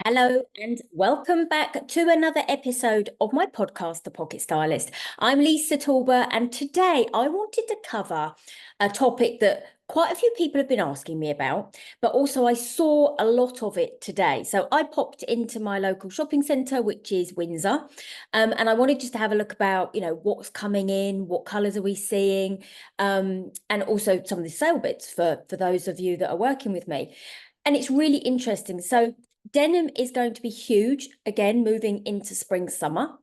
Hello and welcome back to another episode of my podcast, The Pocket Stylist. I'm Lisa Talbot, and today I wanted to cover a topic that quite a few people have been asking me about, but also I saw a lot of it today. So I popped into my local shopping centre, which is Windsor, and I wanted just to have a look about, what's coming in, what colours are we seeing, and also some of the sale bits for those of you that are working with me. And it's really interesting. So denim is going to be huge, again, moving into spring, summer.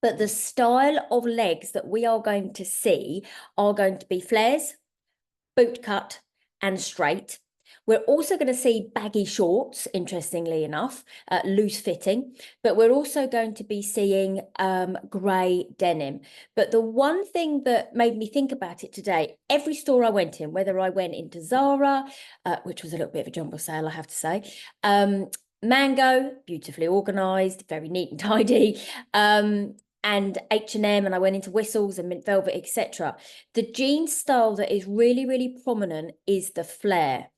But the style of legs that we are going to see are going to be flares, boot cut, and straight. We're also going to see baggy shorts, interestingly enough, loose fitting, but we're also going to be seeing grey denim. But the one thing that made me think about it today, every store I went in, whether I went into Zara, which was a little bit of a jumble sale, I have to say, Mango, beautifully organised, very neat and tidy, and H&M, and I went into Whistles and Mint Velvet, etc. The jean style that is really, really prominent is the flare.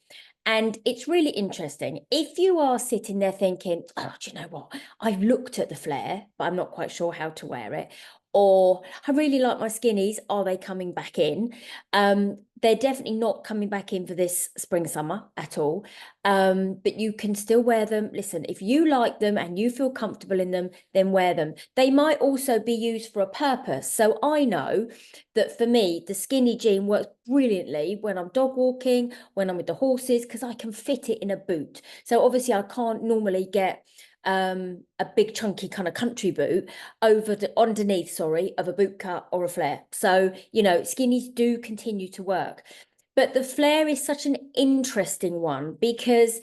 And it's really interesting. If you are sitting there thinking, oh, do you know what? I've looked at the flare, but I'm not quite sure how to wear it. Or I really like my skinnies. Are they coming back in? They're definitely not coming back in for this spring, summer at all. But you can still wear them. Listen, if you like them and you feel comfortable in them, then wear them. They might also be used for a purpose. So I know that for me, the skinny jean works brilliantly when I'm dog walking, when I'm with the horses, because I can fit it in a boot. So obviously I can't normally get a big chunky kind of country boot over the underneath, sorry, of a boot cut or a flare. So, skinnies do continue to work. But the flare is such an interesting one because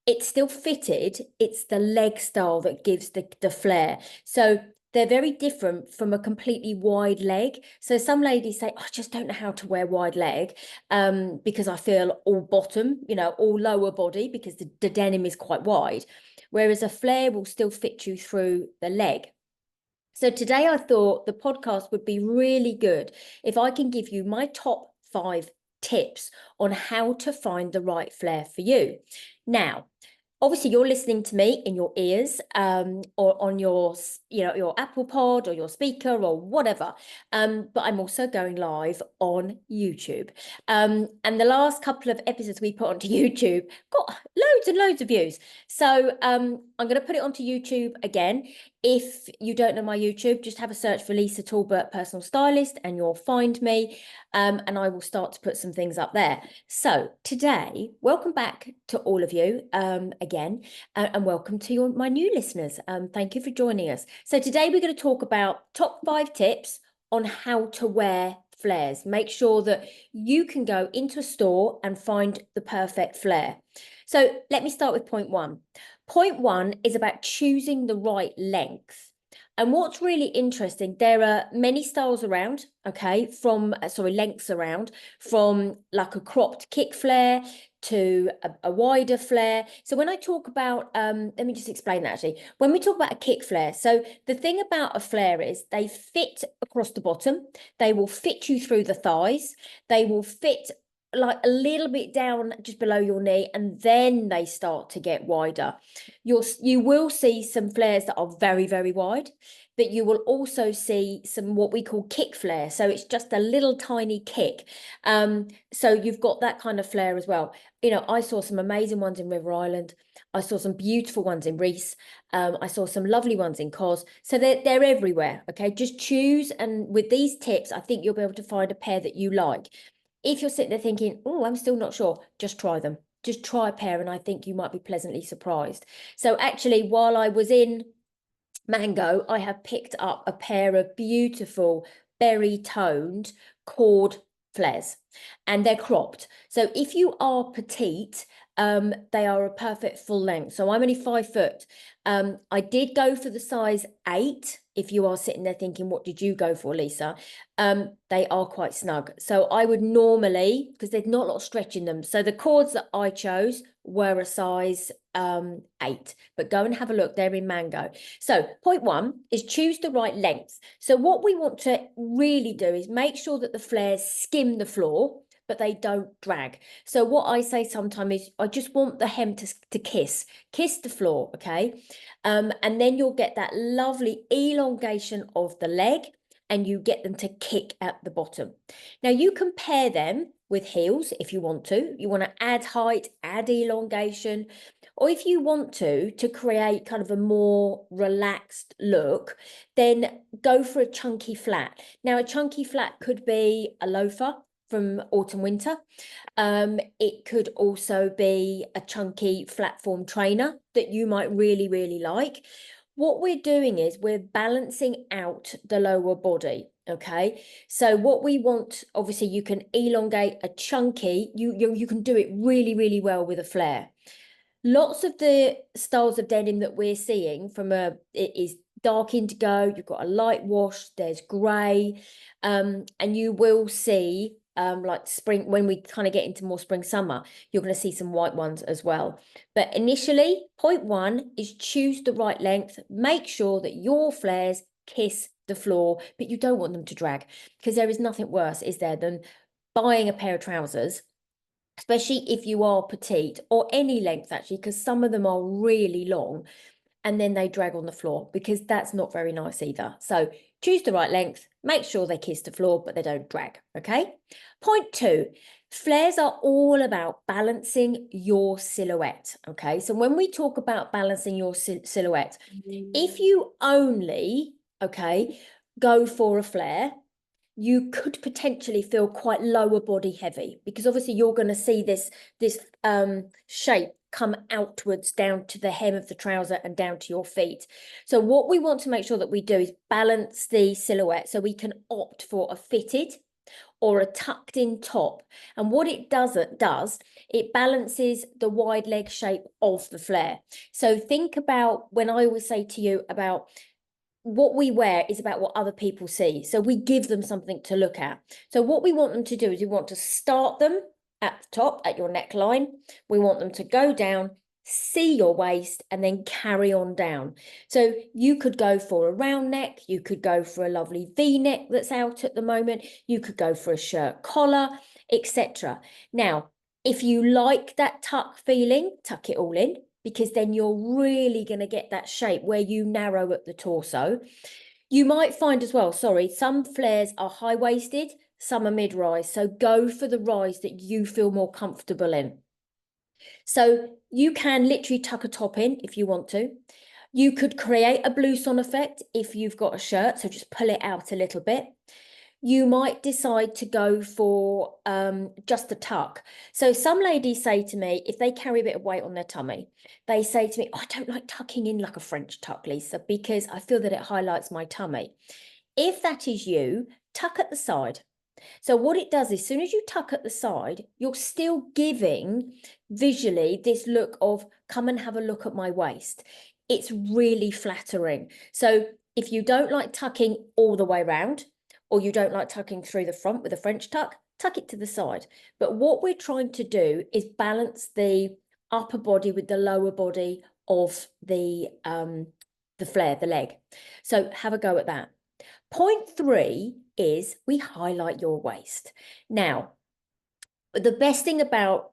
it's still fitted. It's the leg style that gives the flare. So they're very different from a completely wide leg. So some ladies say, I just don't know how to wear wide leg because I feel all bottom, all lower body because the denim is quite wide. Whereas a flare will still fit you through the leg. So today I thought the podcast would be really good if I can give you my top 5 tips on how to find the right flare for you. Now, obviously you're listening to me in your ears or on your Apple Pod or your speaker or whatever, but I'm also going live on YouTube, and the last couple of episodes we put onto YouTube got loads and loads of views, so I'm going to put it onto YouTube again. If you don't know my YouTube, just have a search for Lisa Talbot Personal Stylist and you'll find me, and I will start to put some things up there. So today, welcome back to all of you again, and welcome to my new listeners. Thank you for joining us. So today we're going to talk about top 5 tips on how to wear flares. Make sure that you can go into a store and find the perfect flare. So let me start with point 1. Point 1 is about choosing the right length. And what's really interesting, there are many styles around, okay, lengths around, from like a cropped kick flare to a wider flare. So when I talk about, let me just explain that actually. When we talk about a kick flare, so the thing about a flare is they fit across the bottom, they will fit you through the thighs, they will fit like a little bit down just below your knee, and then they start to get wider. You will see some flares that are very, very wide, but you will also see some what we call kick flare. So it's just a little tiny kick. So you've got that kind of flare as well. I saw some amazing ones in River Island. I saw some beautiful ones in Reese. I saw some lovely ones in Cos. So they're everywhere. Okay, just choose. And with these tips, I think you'll be able to find a pair that you like. If you're sitting there thinking, oh, I'm still not sure, just try them. Just try a pair, and I think you might be pleasantly surprised. So actually, while I was in Mango, I have picked up a pair of beautiful berry toned cord flares, and they're cropped. So if you are petite, they are a perfect full length. So I'm only 5 foot. I did go for the size 8. If you are sitting there thinking, what did you go for, Lisa? They are quite snug. So I would normally, because there's not a lot of stretch in them. So the cords that I chose were a size 8, but go and have a look. They're in Mango. So point 1 is choose the right length. So what we want to really do is make sure that the flares skim the floor but they don't drag. So what I say sometimes is I just want the hem to kiss the floor, okay? And then you'll get that lovely elongation of the leg, and you get them to kick at the bottom. Now you can pair them with heels if you want to. You want to add height, add elongation, or if you want to create kind of a more relaxed look, then go for a chunky flat. Now a chunky flat could be a loafer from autumn winter. It could also be a chunky flat form trainer that you might really, really like. What we're doing is we're balancing out the lower body, okay? So what we want, obviously you can elongate a chunky, you can do it really, really well with a flare. Lots of the styles of denim that we're seeing it is dark indigo, you've got a light wash, there's grey, and you will see like spring, when we kind of get into more spring summer, you're going to see some white ones as well. But initially, point one is choose the right length. Make sure that your flares kiss the floor, but you don't want them to drag, because there is nothing worse, is there, than buying a pair of trousers, especially if you are petite, or any length actually, because some of them are really long, and then they drag on the floor, because that's not very nice either. So choose the right length, make sure they kiss the floor, but they don't drag, okay? Point two, flares are all about balancing your silhouette, okay? So when we talk about balancing your silhouette, if you only, okay, go for a flare, you could potentially feel quite lower body heavy, because obviously you're going to see this shape come outwards down to the hem of the trouser and down to your feet. So what we want to make sure that we do is balance the silhouette, so we can opt for a fitted or a tucked in top. And what it does, it balances the wide leg shape of the flare. So think about, when I always say to you about what we wear is about what other people see. So we give them something to look at. So what we want them to do is we want to start them at the top, at your neckline. We want them to go down, see your waist, and then carry on down. So you could go for a round neck, you could go for a lovely V-neck that's out at the moment, you could go for a shirt collar, etc. Now, if you like that tuck feeling, tuck it all in, because then you're really going to get that shape where you narrow at the torso. You might find as well, some flares are high-waisted, some are mid-rise. So go for the rise that you feel more comfortable in. So you can literally tuck a top in if you want to. You could create a blouson effect if you've got a shirt, so just pull it out a little bit. You might decide to go for just a tuck. So some ladies say to me, if they carry a bit of weight on their tummy, they say to me, oh, I don't like tucking in like a French tuck, Lisa, because I feel that it highlights my tummy. If that is you, tuck at the side. So what it does is, as soon as you tuck at the side, you're still giving visually this look of, come and have a look at my waist. It's really flattering. So if you don't like tucking all the way around, or you don't like tucking through the front with a French tuck it to the side. But what we're trying to do is balance the upper body with the lower body of the flare, the leg. So have a go at that. Point three is we highlight your waist. Now, the best thing about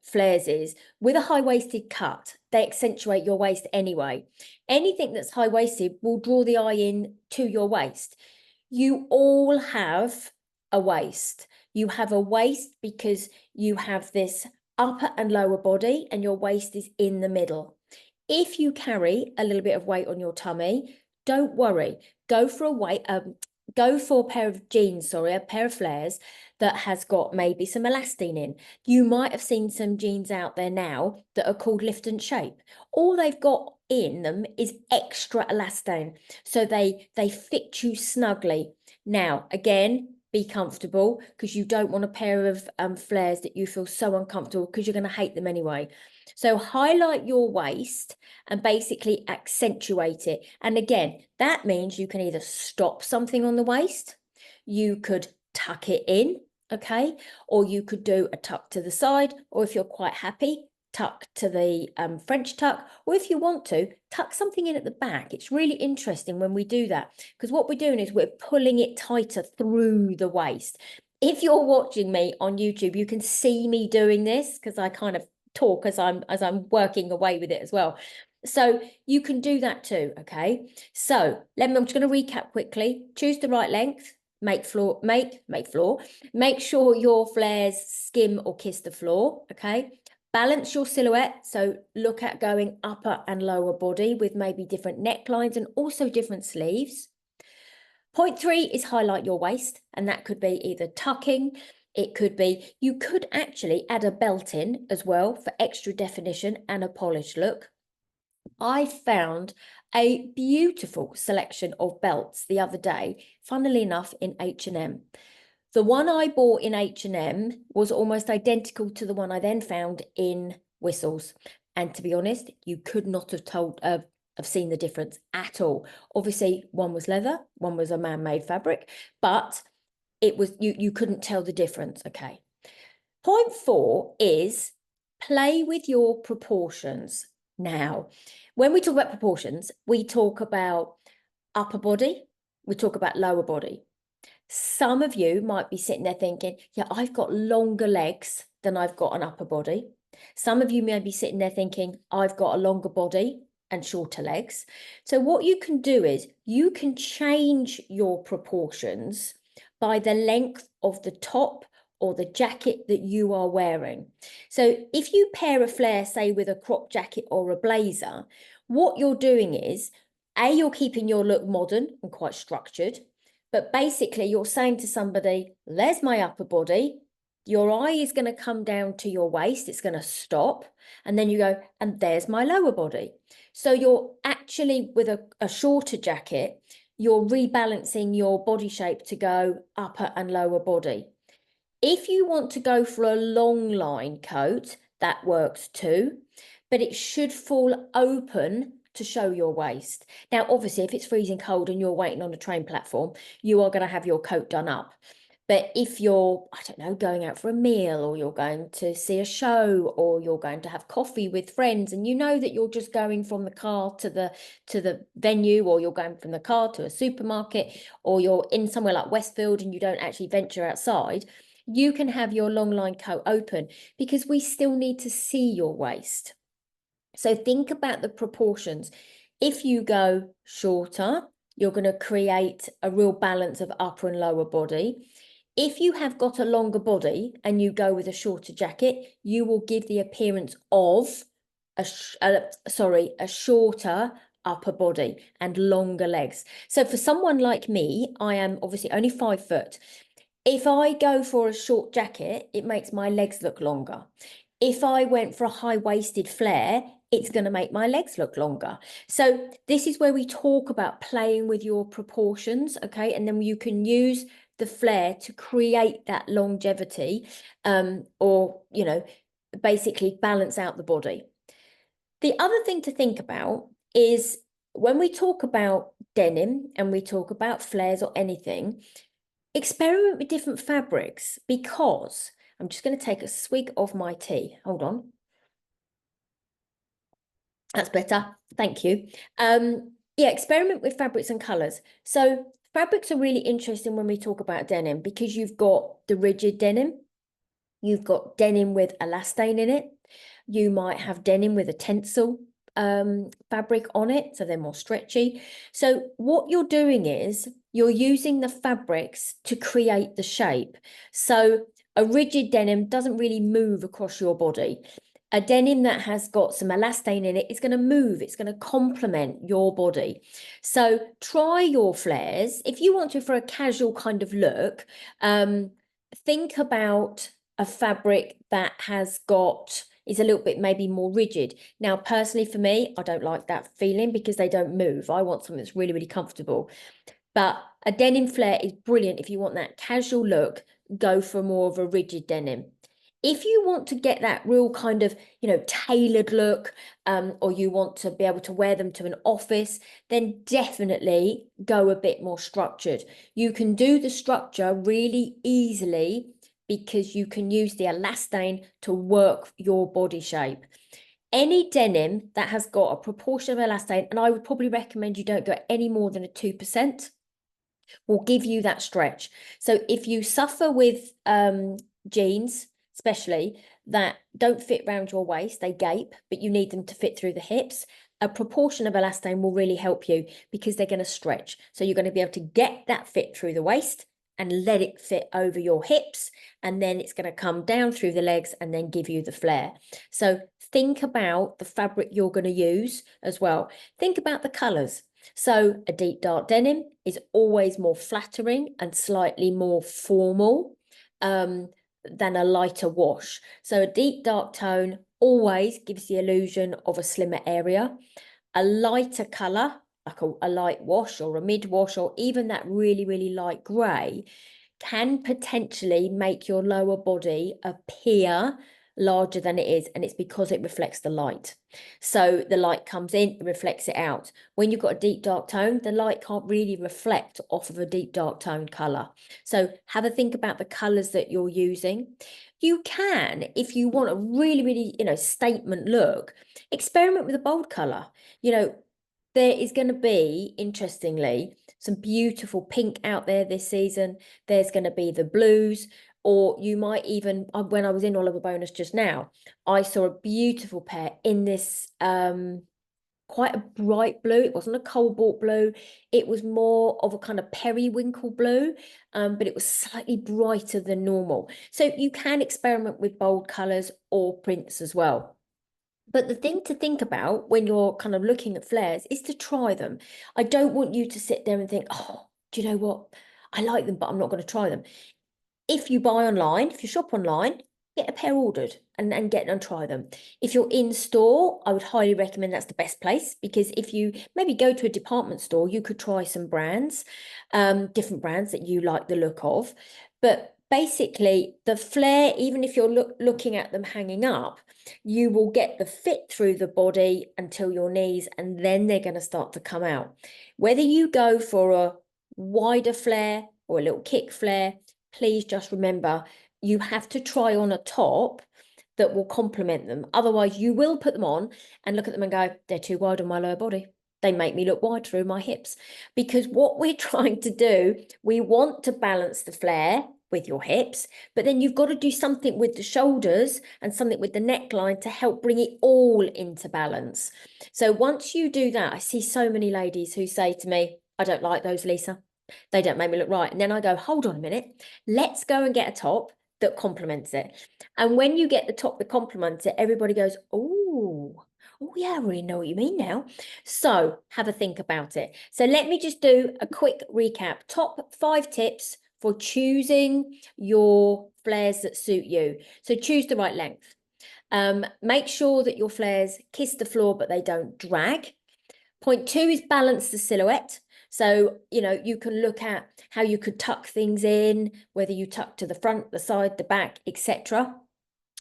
flares is, with a high-waisted cut, they accentuate your waist anyway. Anything that's high-waisted will draw the eye in to your waist. You all have a waist. You have a waist because you have this upper and lower body, and your waist is in the middle. If you carry a little bit of weight on your tummy, don't worry. Go for a pair of jeans, a pair of flares that has got maybe some elastine in. You might have seen some jeans out there now that are called lift and shape. All they've got in them is extra elastane, so they fit you snugly. Now, again, be comfortable, because you don't want a pair of flares that you feel so uncomfortable, because you're going to hate them anyway. So highlight your waist and basically accentuate it. And again, that means you can either stop something on the waist, you could tuck it in, okay, or you could do a tuck to the side, or if you're quite happy, tuck to the French tuck, or if you want to, tuck something in at the back. It's really interesting when we do that, because what we're doing is we're pulling it tighter through the waist. if you're watching me on YouTube, you can see me doing this because I kind of talk as I'm working away with it as well. So you can do that too, okay? So I'm just going to recap quickly. Choose the right length, make floor, make sure your flares skim or kiss the floor, okay? Balance your silhouette, so look at going upper and lower body with maybe different necklines and also different sleeves. Point 3 is highlight your waist, and that could be either tucking, it could be, you could actually add a belt in as well for extra definition and a polished look. I found a beautiful selection of belts the other day, funnily enough, in H&M. The one I bought in H&M was almost identical to the one I then found in Whistles. And to be honest, you could not have seen the difference at all. Obviously, one was leather, one was a man-made fabric, but it was you couldn't tell the difference. Okay. Point 4 is play with your proportions. Now, when we talk about proportions, we talk about upper body, we talk about lower body. Some of you might be sitting there thinking, yeah, I've got longer legs than I've got an upper body. Some of you may be sitting there thinking, I've got a longer body and shorter legs. So what you can do is you can change your proportions by the length of the top or the jacket that you are wearing. So if you pair a flare, say with a crop jacket or a blazer, what you're doing is, you're keeping your look modern and quite structured. But basically, you're saying to somebody, there's my upper body. Your eye is going to come down to your waist. It's going to stop. And then you go, and there's my lower body. So you're actually, with a shorter jacket, you're rebalancing your body shape to go upper and lower body. If you want to go for a long line coat, that works too, but it should fall open to show your waist. Now, obviously, if it's freezing cold and you're waiting on a train platform, you are going to have your coat done up. But if you're, I don't know, going out for a meal, or you're going to see a show, or you're going to have coffee with friends, and you know that you're just going from the car to the venue, or you're going from the car to a supermarket, or you're in somewhere like Westfield and you don't actually venture outside, you can have your long line coat open because we still need to see your waist. So think about the proportions. If you go shorter, you're going to create a real balance of upper and lower body. If you have got a longer body and you go with a shorter jacket, you will give the appearance of a shorter upper body and longer legs. So for someone like me, I am obviously only 5 foot. If I go for a short jacket, it makes my legs look longer. If I went for a high-waisted flare, it's going to make my legs look longer. So this is where we talk about playing with your proportions, okay? And then you can use the flare to create that longevity, or, basically balance out the body. The other thing to think about is when we talk about denim and we talk about flares or anything, experiment with different fabrics, because I'm just going to take a swig of my tea. Hold on. That's better. Thank you. Yeah, experiment with fabrics and colors. So fabrics are really interesting when we talk about denim, because you've got the rigid denim, you've got denim with elastane in it, you might have denim with a tencel fabric on it, so they're more stretchy. So what you're doing is you're using the fabrics to create the shape. So a rigid denim doesn't really move across your body. A denim that has got some elastane in it is going to move, it's going to complement your body. So try your flares. If you want to, for a casual kind of look, think about a fabric that is a little bit maybe more rigid. Now, personally for me, I don't like that feeling because they don't move. I want something that's really, really comfortable. But a denim flare is brilliant. If you want that casual look, go for more of a rigid denim. If you want to get that real kind of, tailored look, or you want to be able to wear them to an office, then definitely go a bit more structured. You can do the structure really easily because you can use the elastane to work your body shape. Any denim that has got a proportion of elastane, and I would probably recommend you don't go any more than a 2%. will give you that stretch. So if you suffer with jeans, especially that don't fit around your waist, they gape, but you need them to fit through the hips, a proportion of elastane will really help you because they're going to stretch. So you're going to be able to get that fit through the waist and let it fit over your hips, and then it's going to come down through the legs and then give you the flare. So think about the fabric you're going to use as well. Think about the colors. So a deep dark denim is always more flattering and slightly more formal than a lighter wash. So a deep dark tone always gives the illusion of a slimmer area. A lighter color, like a light wash or a mid wash, or even that really, really light gray, can potentially make your lower body appear larger than it is, and it's because it reflects the light. So the light comes in, it reflects it out. When you've got a deep dark tone, the light can't really reflect off of a deep dark tone color. So have a think about the colors that you're using. You can, if you want a really, really, statement look, experiment with a bold color. There is going to be, interestingly, some beautiful pink out there this season. There's going to be the blues, or you might even, when I was in Oliver Bonus just now, I saw a beautiful pair in this quite a bright blue. It wasn't a cobalt blue. It was more of a kind of periwinkle blue, but it was slightly brighter than normal. So you can experiment with bold colors or prints as well. But the thing to think about when you're kind of looking at flares is to try them. I don't want you to sit there and think, oh, do you know what? I like them, but I'm not going to try them. If you buy online, if you shop online, get a pair ordered and get and try them. If you're in store, I would highly recommend that's the best place, because if you maybe go to a department store, you could try some brands, different brands that you like the look of. But basically, the flare, even if you're looking at them hanging up, you will get the fit through the body until your knees, and then they're going to start to come out. Whether you go for a wider flare or a little kick flare, please just remember you have to try on a top that will complement them. Otherwise, you will put them on and look at them and go, they're too wide on my lower body. They make me look wide through my hips. Because what we're trying to do, we want to balance the flare with your hips, but then you've got to do something with the shoulders and something with the neckline to help bring it all into balance. So once you do that, I see so many ladies who say to me, I don't like those, Lisa. They don't make me look right. And then I go, hold on a minute, let's go and get a top that complements it. And when you get the top that complements it, everybody goes, oh yeah, I really know what you mean now. So have a think about it. So let me just do a quick recap. Top 5 tips for choosing your flares that suit you. So choose the right length. Make sure that your flares kiss the floor, but they don't drag. Point 2 is balance the silhouette. So, you can look at how you could tuck things in, whether you tuck to the front, the side, the back, etc.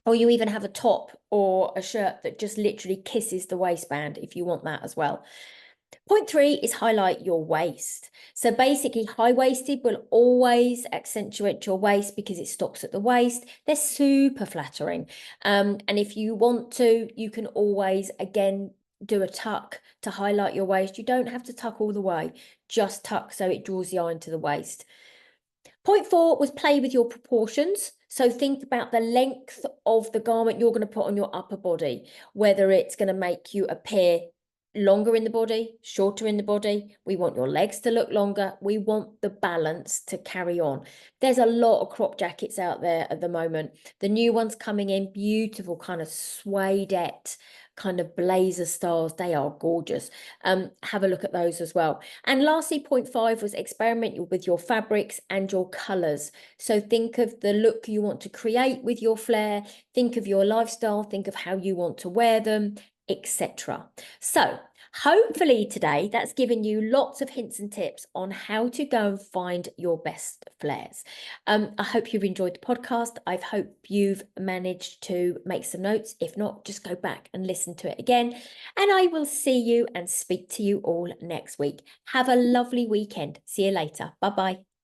Or you even have a top or a shirt that just literally kisses the waistband if you want that as well. Point 3 is highlight your waist. So basically, high-waisted will always accentuate your waist because it stops at the waist. They're super flattering. And if you want to, you can always, again, do a tuck to highlight your waist. You don't have to tuck all the way, just tuck so it draws the eye into the waist. Point 4 was play with your proportions. So think about the length of the garment you're going to put on your upper body, whether it's going to make you appear longer in the body, shorter in the body. We want your legs to look longer. We want the balance to carry on. There's a lot of crop jackets out there at the moment. The new ones coming in, beautiful kind of suedette, kind of blazer styles. They are gorgeous. Have a look at those as well. And lastly, point 5 was experiment with your fabrics and your colors. So think of the look you want to create with your flare, think of your lifestyle, think of how you want to wear them, etc. So hopefully today that's given you lots of hints and tips on how to go and find your best flares. I hope you've enjoyed the podcast. I hope you've managed to make some notes. If not, just go back and listen to it again. And I will see you and speak to you all next week. Have a lovely weekend. See you later. Bye-bye.